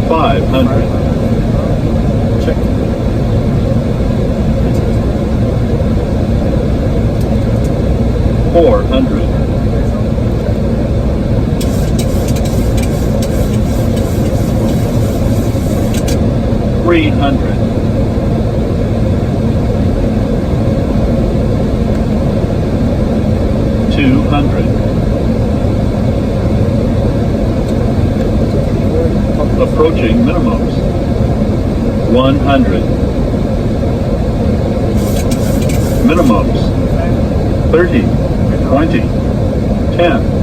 500. Check. 400. 300. 200. Approaching minimums. 100. Minimums. 30. 20. 10.